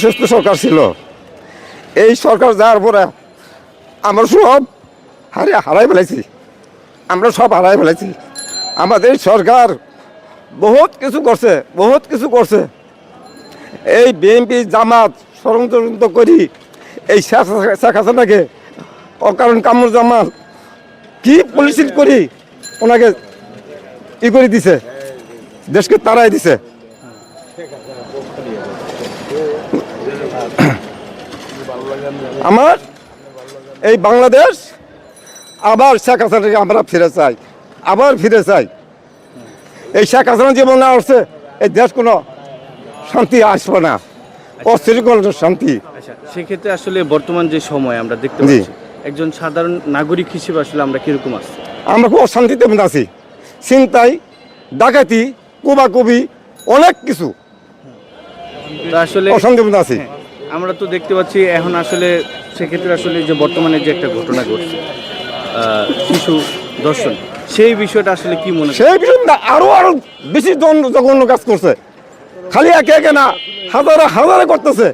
সুস্থ সরকার ছিল। এই সরকার যাওয়ার পরে আমরা সব হারাই ফেলেছি। আমরা সব হারাই ফেলেছি। আমাদের সরকার বহুত কিছু করছে। এই বিএনপি জামাত ষড়যন্ত্র করি এই শেখ হাসিনাকে অকারণ কামরুল জামান কি পলিসি করি ওনাকে করে দিছে, দেশকে তাড়াই দিছে। আমার এই বাংলাদেশ আবার শেখ হাসিনাকে আমরা ফিরে চাই। এই শেখ হাসিনা জীবন না আসছে এই দেশ কোনো শান্তি আসবে না, অস্থিরকল শান্তি। সেক্ষেত্রে আসলে বর্তমান যে সময় আমরা দেখতে পাচ্ছি একজন সাধারণ নাগরিক হিসেবে আসলে আমরা কিরকম আছি? আমরা খুব অশান্তিতে আছি। ছিনতাই, ডাকাতি, কোবাকুবি অনেক কিছু আসলে অশান্তির মধ্যে আছি। আমরা তো দেখতে পাচ্ছি এখন আসলে সেক্ষেত্রে আসলে যে বর্তমানে যে একটা ঘটনা ঘটছে শিশু দর্শন, সেই বিষয়টা আসলে কি মনে হয়? সেই বিষয় আরো বেশি জঘন্য কাজ করছে। খালি একে না হাজারে করতেছে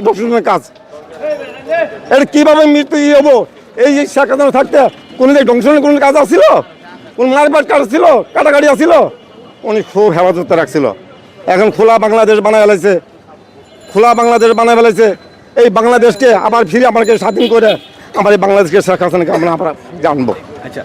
দর্শনের কাজ। এটা কিভাবে মৃত্যু হবো? এই শেখ হাসিনা থাকতে কোন দংশনের কোন কাজ আসছিল? কোন মারপাট কাজ ছিল? কাটাকাটি আসছিল? উনি খুব হেফাজতে রাখছিল। এখন খোলা বাংলাদেশ বানায় ফেলেছে। এই বাংলাদেশকে আবার ফিরে আমাকে স্বাধীন করে আমার এই বাংলাদেশকে শেখ হাসিনাকে আমরা জানবো। আচ্ছা।